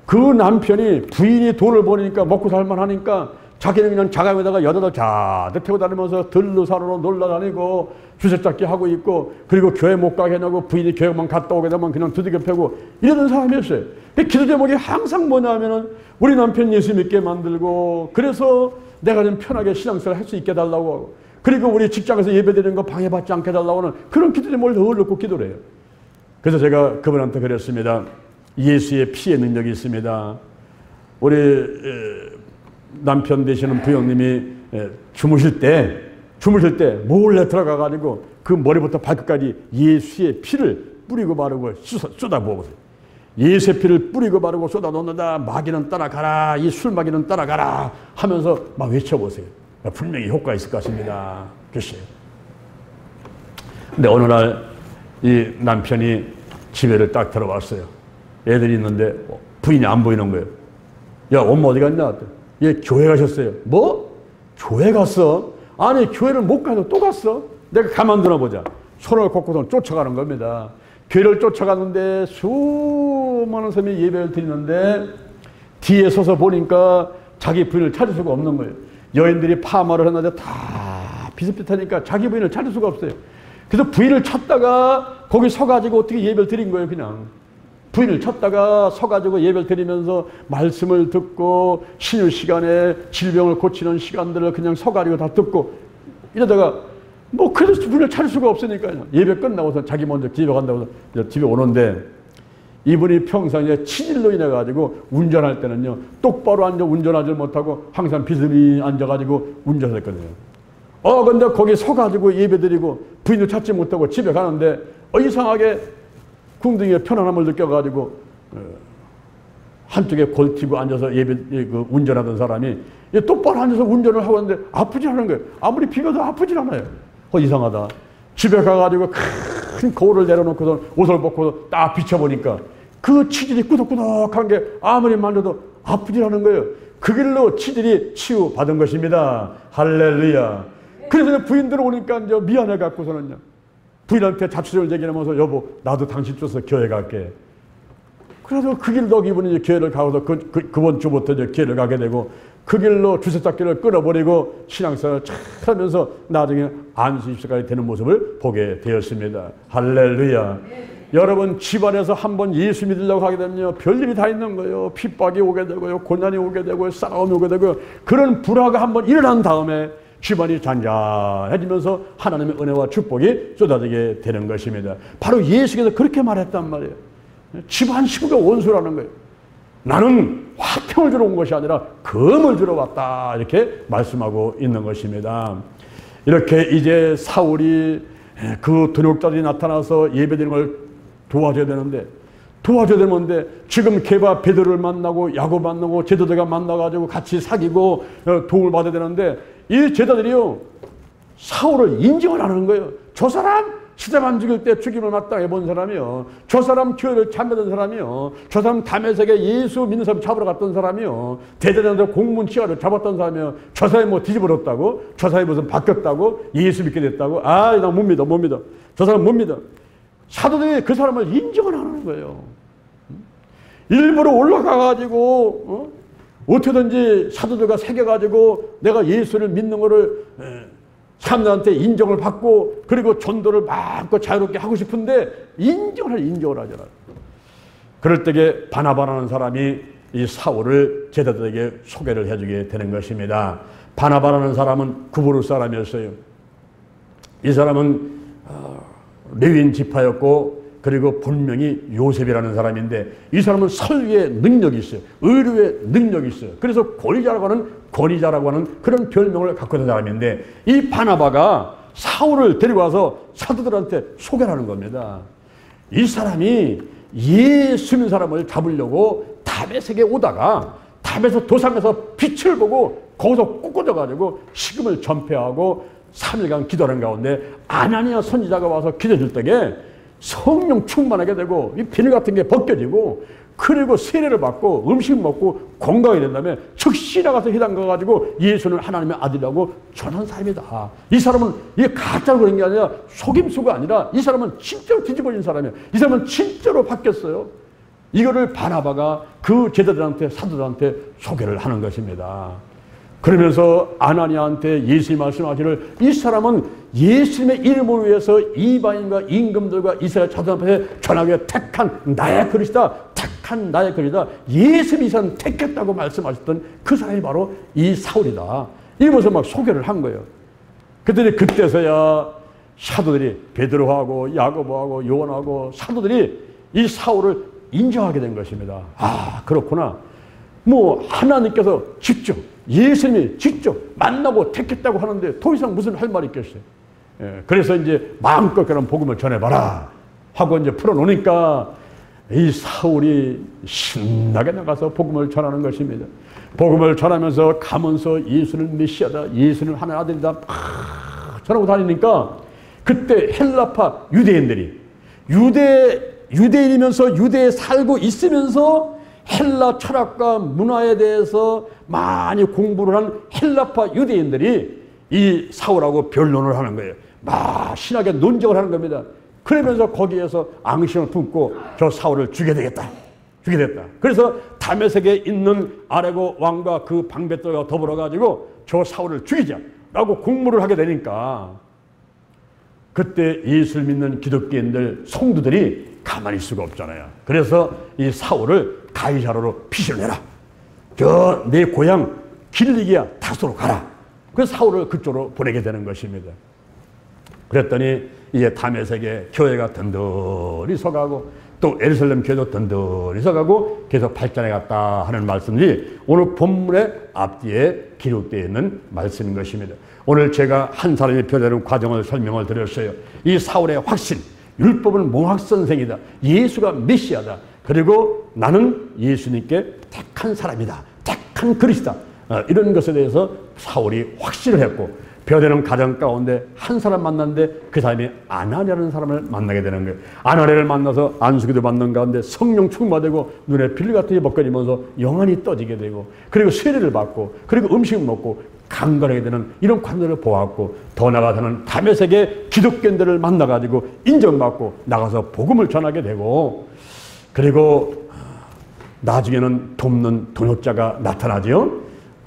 그 남편이 부인이 돈을 버니까 먹고 살만하니까 자기는 그냥 자가에다가 여자들 자득 태워 다니면서 들르사로 놀러 다니고 주색잡기 하고 있고, 그리고 교회 못 가게 해놓고 부인이 교회만 갔다 오게 되면 그냥 두들겨 패고 이러던 사람이었어요. 기도 제목이 항상 뭐냐면은 우리 남편 예수 믿게 만들고, 그래서 내가 좀 편하게 신앙생활 할 수 있게 해달라고 하고, 그리고 우리 직장에서 예배드리는 거 방해받지 않게 해달라고 하는 그런 기도 제목을 늘 넣고 기도를 해요. 그래서 제가 그분한테 그랬습니다. 예수의 피의 능력이 있습니다. 우리 남편 되시는 부형님이 주무실 때 몰래 들어가가지고 그 머리부터 발끝까지 예수의 피를 뿌리고 바르고 쏟아부어보세요. 예수의 피를 뿌리고 바르고 쏟아놓는다. 마귀는 따라가라, 이 술마귀는 따라가라 하면서 막 외쳐보세요. 분명히 효과가 있을 것 같습니다. 글쎄요. 근데 어느 날 이 남편이 집에를 딱 들어왔어요. 애들이 있는데 부인이 안 보이는 거예요. 야, 엄마 어디 갔냐? 얘 교회 가셨어요. 뭐? 교회 갔어? 아니, 교회를 못 가서 또 갔어? 내가 가만두나 보자. 손을 걷고서 쫓아가는 겁니다. 교회를 쫓아가는데 수많은 사람이 예배를 드리는데 뒤에 서서 보니까 자기 부인을 찾을 수가 없는 거예요. 여인들이 파마를 했는데 다 비슷비슷하니까 자기 부인을 찾을 수가 없어요. 그래서 부인을 찾다가 거기 서가지고 어떻게 예배를 드린 거예요. 그냥 부인을 찾다가 서가지고 예배를 드리면서 말씀을 듣고 신유 시간에 질병을 고치는 시간들을 그냥 서가지고 다 듣고 이러다가 뭐 그래서 부인을 찾을 수가 없으니까요. 예배 끝나고서 자기 먼저 집에 간다고 해서 집에 오는데, 이분이 평상시에 치질로 인해 가지고 운전할 때는요, 똑바로 앉아 운전하지 못하고 항상 비스듬히 앉아가지고 운전했거든요. 근데 거기 서가지고 예배드리고 부인을 찾지 못하고 집에 가는데 이상하게 궁둥이에 편안함을 느껴가지고 한쪽에 골티고 앉아서 운전하던 사람이 똑바로 앉아서 운전을 하고 있는데 아프지 않은 거예요. 아무리 비벼도 아프지 않아요. 이상하다. 집에 가가지고 큰 거울을 내려놓고서 옷을 벗고 딱 비춰보니까 그 치질이 꾸덕꾸덕한 게 아무리 만져도 아프지 않은 거예요. 그 길로 치질이 치유받은 것입니다. 할렐루야. 그래서 부인들 오니까 이제 미안해 갖고서는요, 부인한테 자취를 얘기하면서 여보, 나도 당신 쫓아서 교회 갈게. 그래서 그 길로 이분이 이제 교회를 가고서 그번 주부터 이제 교회를 가게 되고, 그 길로 주세잡기를 끊어버리고 신앙생활을 잘 하면서 나중에 안수 입사까지 되는 모습을 보게 되었습니다. 할렐루야. 여러분 집안에서 한번 예수 믿으려고 하게 되면 별일이 다 있는 거예요. 핍박이 오게 되고요, 고난이 오게 되고요, 싸움이 오게 되고요. 그런 불화가 한번 일어난 다음에 집안이 잔잔해지면서 하나님의 은혜와 축복이 쏟아지게 되는 것입니다. 바로 예수께서 그렇게 말했단 말이에요. 집안 식구가 원수라는 거예요. 나는 화평을 주러 온 것이 아니라 검을 주러 왔다, 이렇게 말씀하고 있는 것입니다. 이렇게 이제 사울이 그 도력자들이 나타나서 예배드리는 걸 도와줘야 되는데 지금 게바 베드로를 만나고 야곱 만나고 제자들과 만나가지고 같이 사귀고 도움을 받아야 되는데 이 제자들이요, 사울을 인정을 안 하는 거예요. 저 사람 스데반 죽일 때 죽임을 마땅히 본 사람이요, 저 사람 교회를 참여던 사람이요, 저 사람 다메섹에 예수 믿는 사람 잡으러 갔던 사람이요, 대대장들 공문 치하를 잡았던 사람이요, 저 사람이 뭐 뒤집어졌다고, 저 사람이 무슨 바뀌었다고, 예수 믿게 됐다고, 나 못 믿어, 저 사람 못 믿어. 사도들이 그 사람을 인정을 안 하는 거예요. 일부러 올라가가지고 어떻게든지 사도들과 새겨가지고 내가 예수를 믿는 거를 사람들한테 인정을 받고 그리고 전도를 마음껏 자유롭게 하고 싶은데 인정을 하잖아요. 그럴 때에 바나바라는 사람이 이 사울을 제자들에게 소개를 해주게 되는 것입니다. 바나바라는 사람은 구부르 사람이었어요. 이 사람은 레위인 지파였고 그리고 본명이 요셉이라는 사람인데 이 사람은 설교에 능력이 있어요. 의료에 능력이 있어요. 그래서 권위자라고 하는 그런 별명을 갖고 있는 사람인데 이 바나바가 사울을 데리고 와서 사도들한테 소개를 하는 겁니다. 이 사람이 예수 믿는 사람을 잡으려고 다메섹에 오다가 다메섹 도상에서 빛을 보고 거기서 ቁ꾸져가지고 식음을 전폐하고 3일간 기도하는 가운데 아나니아 선지자가 와서 기도해줄 때에 성령 충만하게 되고 이 비늘 같은 게 벗겨지고 그리고 세례를 받고 음식 먹고 건강이 된 다음에 즉시 나가서 회당 가가지고 예수는 하나님의 아들이라고 전한 사람이다. 이 사람은 이게 가짜로 그런 게 아니라 속임수가 아니라 이 사람은 진짜로 뒤집어진 사람이에요. 이 사람은 진짜로 바뀌었어요. 이거를 바나바가 그 제자들한테 사도들한테 소개를 하는 것입니다. 그러면서 아나니아한테 예수님 말씀하기를 이 사람은 예수님의 이름을 위해서 이방인과 임금들과 이스라엘 자손 앞에 전하게 택한 나의 그릇이다. 택한 나의 그릇이다. 예수님이 이 사람 택했다고 말씀하셨던 그 사람이 바로 이 사울이다. 이러면서 막 소개를 한 거예요. 그랬더니 그때서야 사도들이 베드로하고 야고보하고 요한하고 사도들이 이 사울을 인정하게 된 것입니다. 그렇구나. 뭐 하나님께서 직접 예수님이 직접 만나고 택했다고 하는데 더 이상 무슨 할 말이 있겠어요. 그래서 이제 마음껏 그런 복음을 전해봐라 하고 이제 풀어놓으니까 이 사울이 신나게 나가서 복음을 전하는 것입니다. 복음을 전하면서 가면서 예수는 메시아다, 예수는 하나님의 아들이다 막 전하고 다니니까 그때 헬라파 유대인들이 유대인이면서 유대에 살고 있으면서 헬라 철학과 문화에 대해서 많이 공부를 한 헬라파 유대인들이 이 사울하고 변론을 하는 거예요. 막 신학에 논쟁을 하는 겁니다. 그러면서 거기에서 앙심을 품고 저 사울을 죽여야 되겠다. 그래서 다메섹에 있는 아레고 왕과 그 방백들과 더불어가지고 저 사울을 죽이자라고 공모를 하게 되니까 그때 예수를 믿는 기독교인들 성도들이 가만히 있을 수가 없잖아요. 그래서 이 사울을 가이사로로 피신을 해라. 저 내 고향 길리기아 타소로 가라. 그래서 사울을 그쪽으로 보내게 되는 것입니다. 그랬더니 이제 다메섹에 교회가 든든히 서가고 또 예루살렘 교회도 든든히 서가고 계속 발전해 갔다 하는 말씀이 오늘 본문의 앞뒤에 기록되어 있는 말씀인 것입니다. 오늘 제가 한 사람이 펴내는 과정을 설명을 드렸어요. 이 사울의 확신, 율법은 몽학선생이다. 예수가 메시아다. 그리고 나는 예수님께 택한 사람이다. 택한 그리스도다. 이런 것에 대해서 사울이 확신을 했고 벼되는 가정 가운데 한 사람 만났는데 그 사람이 아나니아라는 사람을 만나게 되는 거예요. 아나니아를 만나서 안수기도 받는 가운데 성령 충만되고 눈에 빛 같은 게 벗겨지면서 영안이 떠지게 되고 그리고 세례를 받고 그리고 음식 먹고 강건하게 되는 이런 관계를 보았고 더 나아가서는 다메섹의 기독교인들을 만나가지고 인정받고 나가서 복음을 전하게 되고 그리고 나중에는 돕는 동역자가 나타나죠.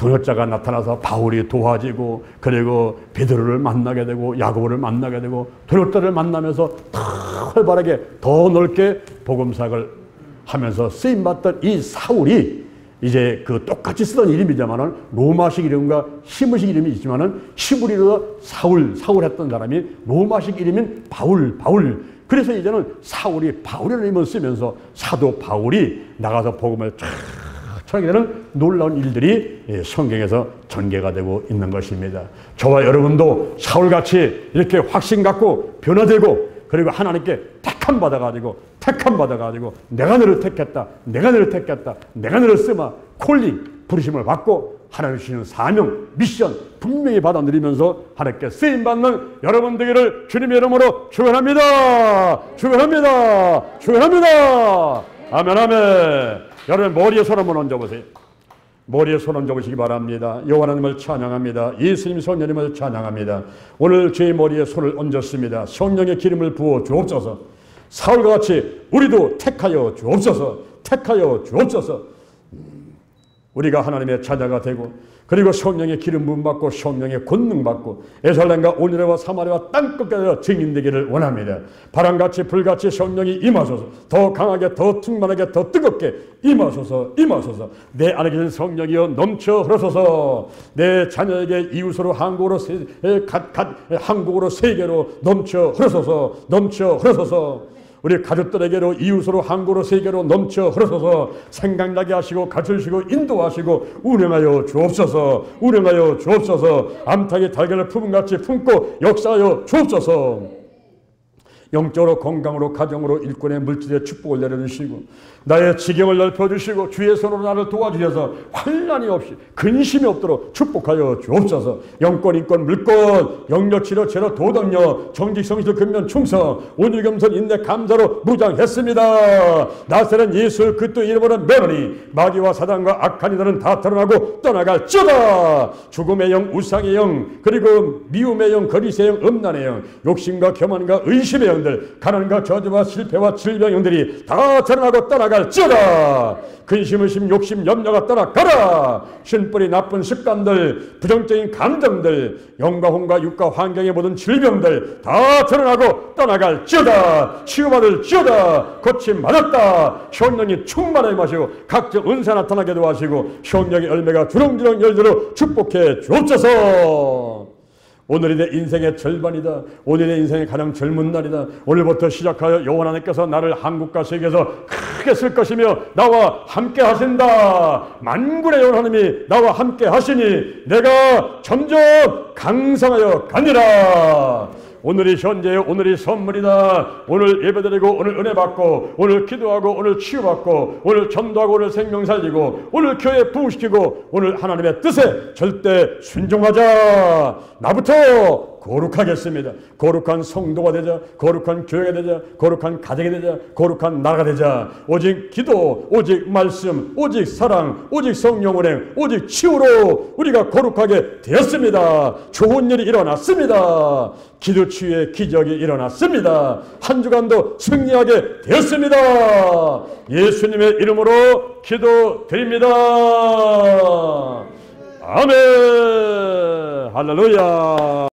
동역자가 나타나서 바울이 도와지고, 그리고 베드로를 만나게 되고 야고보를 만나게 되고 동역자를 만나면서 더 활발하게 더 넓게 복음사역을 하면서 쓰임받던 이 사울이 이제 그 똑같이 쓰던 이름이지만은 로마식 이름과 히브리식 이름이 있지만은 히브리로 사울 했던 사람이 로마식 이름인 바울. 그래서 이제는 사울이 바울이라는 이름을 쓰면서 사도 바울이 나가서 복음을 쫙 전하게 되는 놀라운 일들이 성경에서 전개가 되고 있는 것입니다. 저와 여러분도 사울같이 이렇게 확신 갖고 변화되고, 그리고 하나님께 택함 받아가지고 내가 너를 택했다, 내가 너를 쓰마, 콜링, 부르심을 받고 하나님 주시는 사명, 미션 분명히 받아 누리면서 하나님께 쓰임받는 여러분 되기를 주님의 이름으로 축원합니다. 아멘. 여러분 머리에 손 한번 얹어보세요. 머리에 손 얹어보시기 바랍니다. 여호와 하나님을 찬양합니다. 예수님 성령님을 찬양합니다. 오늘 제 머리에 손을 얹었습니다. 성령의 기름을 부어 주옵소서. 사울과 같이 우리도 택하여 주옵소서. 우리가 하나님의 자녀가 되고, 그리고 성령의 기름 부음 받고 성령의 권능 받고 예루살렘과 오늘과 사마리아와 땅끝까지 증인되기를 원합니다. 바람같이 불같이 성령이 임하소서. 더 강하게, 더 충만하게, 더 뜨겁게 임하소서. 내 안에 계신 성령이여 넘쳐 흐르소서. 내 자녀에게 이웃으로 한국으로 세계로 넘쳐 흐르소서. 우리 가족들에게로 이웃으로 한국으로 세계로 넘쳐 흐르소서. 생각나게 하시고 가르치시고 인도하시고 운행하여 주옵소서. 암탉이 달걀을 품음같이 품고 역사하여 주옵소서. 영적으로 건강으로 가정으로 일꾼의 물질의 축복을 내려주시고 나의 지경을 넓혀주시고 주의 손으로 나를 도와주셔서 환난이 없이 근심이 없도록 축복하여 주옵소서. 영권, 인권, 물권, 영력, 치료, 제로, 도덕력, 정직, 성실, 근면, 충성, 온유, 겸손, 인내, 감사로 무장했습니다. 나사렛 예수 그리스도 이름으로 매너니 마귀와 사단과 악한 이들은 다 드러나고 떠나갈지어다. 죽음의 영, 우상의 영, 그리고 미움의 영, 거리세의 영, 음란의 영, 욕심과 교만과 의심의 영들, 가난과 저주와 실패와 질병 영들이 다 드러나고 떠나갈지어다. 근심, 의심, 욕심, 염려가 떠나가라. 신뿌리 나쁜 습관들, 부정적인 감정들, 영과 혼과 육과 환경의 모든 질병들 다 드러나고 떠나갈지어다. 치유받을지어다. 고침 받았다. 성령이 충만하게 마시고 각종 은사 나타나게 도와주시고 성령의 열매가 주렁주렁 열도록 축복해 주옵소서. 오늘이 내 인생의 절반이다. 오늘이 내 인생의 가장 젊은 날이다. 오늘부터 시작하여 여호와 하나님께서 나를 한국과 세계에서 크게 쓸 것이며 나와 함께 하신다. 만군의 여호와 하나님이 나와 함께 하시니 내가 점점 강성하여 가니라. 오늘이 현재요. 오늘이 선물이다. 오늘 예배드리고 오늘 은혜 받고 오늘 기도하고 오늘 치유받고 오늘 전도하고 오늘 생명 살리고 오늘 교회 부흥시키고 오늘 하나님의 뜻에 절대 순종하자. 나부터 거룩하겠습니다. 거룩한 성도가 되자. 거룩한 교회가 되자. 거룩한 가정이 되자. 거룩한 나라가 되자. 오직 기도, 오직 말씀, 오직 사랑, 오직 성령 운행, 오직 치유로 우리가 거룩하게 되었습니다. 좋은 일이 일어났습니다. 기도 치유의 기적이 일어났습니다. 한 주간도 승리하게 되었습니다. 예수님의 이름으로 기도드립니다. 아멘. 할렐루야.